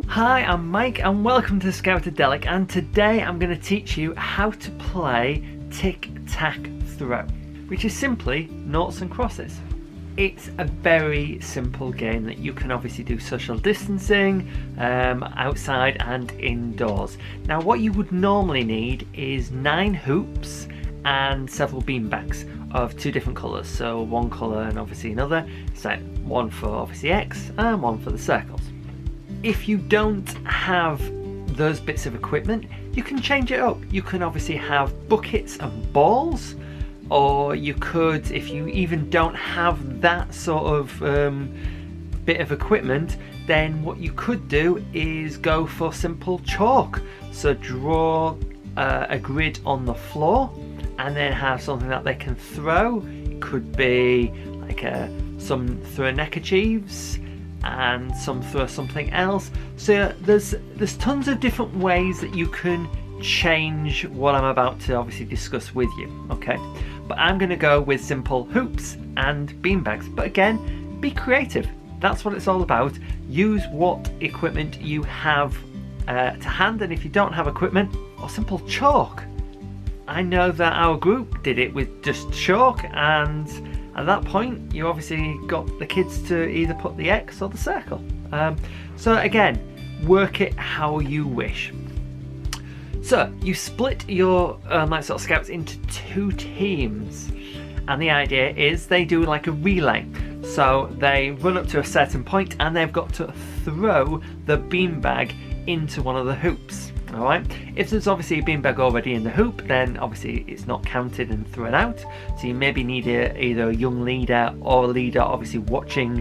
Hi, I'm Mike and welcome to Scoutadelic, and today I'm going to teach you how to play tic-tac-throw, which is simply noughts and crosses. It's a very simple game that you can obviously do social distancing, outside and indoors. Now what you would normally need is 9 hoops and several beanbags of 2 different colours, so one colour and obviously another, so one for obviously X and one for the circles. If you don't have those bits of equipment, you can change it up. You can obviously have buckets and balls, or you could, if you even don't have that sort of bit of equipment, then what you could do is go for simple chalk. So draw a grid on the floor and then have something that they can throw. It could be like some throw neckerchiefs and some throw something else. So there's tons of different ways that you can change what I'm about to obviously discuss with you, okay? But I'm going to go with simple hoops and beanbags. But again, be creative. That's what it's all about. Use what equipment you have to hand, and if you don't have equipment, or simple chalk. I know that our group did it with just chalk, and at that point you obviously got the kids to either put the X or the circle. So again, work it how you wish. So you split your like sort of scouts into 2 teams, and the idea is they do like a relay. So they run up to a certain point and they've got to throw the beanbag into one of the hoops. Alright, if there's obviously a beanbag already in the hoop, then obviously it's not counted and thrown out. So you maybe need either a young leader or a leader obviously watching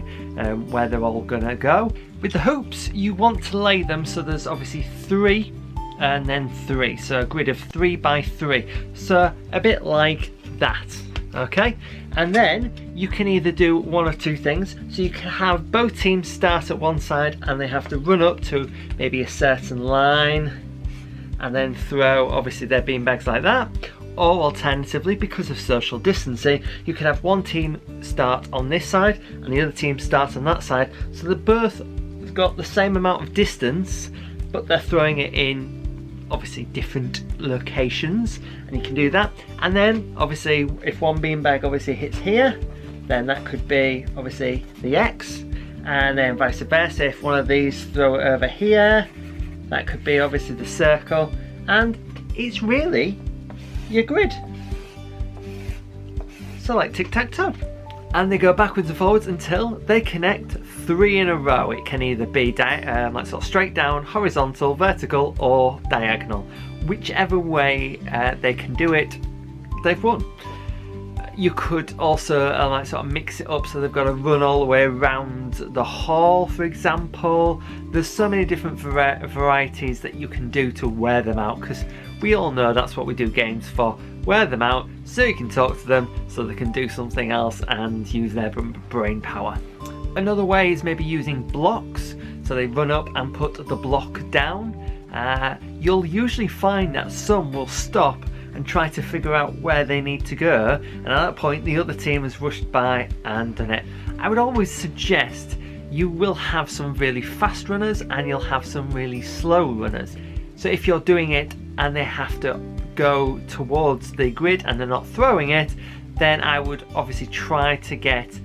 where they're all gonna go. With the hoops, you want to lay them so there's obviously 3 and then 3, so a grid of 3 by 3, so a bit like that, okay? And then you can either do one or 2 things. So you can have both teams start at one side and they have to run up to maybe a certain line and then throw obviously their beanbags like that. Or alternatively, because of social distancing, you can have one team start on this side and the other team start on that side, so they've both got the same amount of distance, but they're throwing it in obviously different locations, and you can do that. And then obviously if one beanbag obviously hits here, then that could be obviously the X, and then vice versa, if one of these throw it over here, that could be obviously the circle, and it's really your grid. So like tic-tac-toe. And they go backwards and forwards until they connect 3 in a row. It can either be like sort of straight down, horizontal, vertical, or diagonal. Whichever way they can do it, they've won. You could also like sort of mix it up, so they've got to run all the way around the hall, for example. There's so many different varieties that you can do to wear them out, because we all know that's what we do games for. Wear them out so you can talk to them, so they can do something else and use their brain power. Another way is maybe using blocks, so they run up and put the block down. You'll usually find that some will stop and try to figure out where they need to go, and at that point the other team has rushed by and done it. I would always suggest you will have some really fast runners and you'll have some really slow runners. So if you're doing it and they have to go towards the grid and they're not throwing it, then I would obviously try to get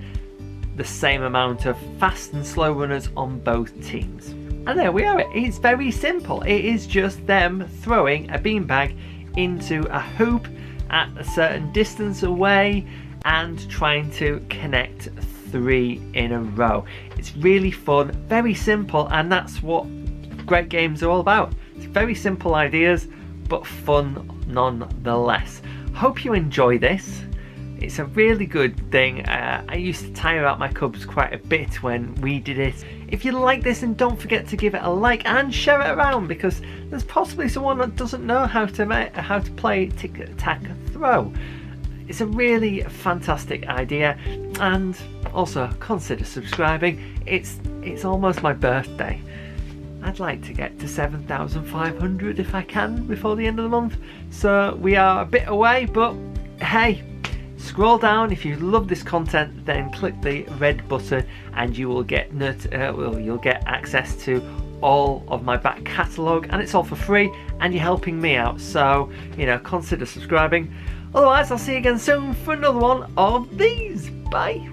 the same amount of fast and slow runners on both teams. And there we are. It's very simple. It is just them throwing a beanbag into a hoop at a certain distance away and trying to connect 3 in a row. It's really fun, very simple, and that's what great games are all about. It's very simple ideas, but fun nonetheless. Hope you enjoy this. It's a really good thing. I used to tire out my cubs quite a bit when we did it. If you like this, then don't forget to give it a like and share it around, because there's possibly someone that doesn't know how to play tic-tac-throw. It's a really fantastic idea, and also consider subscribing. It's almost my birthday. I'd like to get to 7,500 if I can before the end of the month. So we are a bit away, but hey, scroll down. If you love this content, then click the red button and you will get you'll get access to all of my back catalogue, and it's all for free, and you're helping me out, so you know, consider subscribing. Otherwise, I'll see you again soon for another one of these. Bye.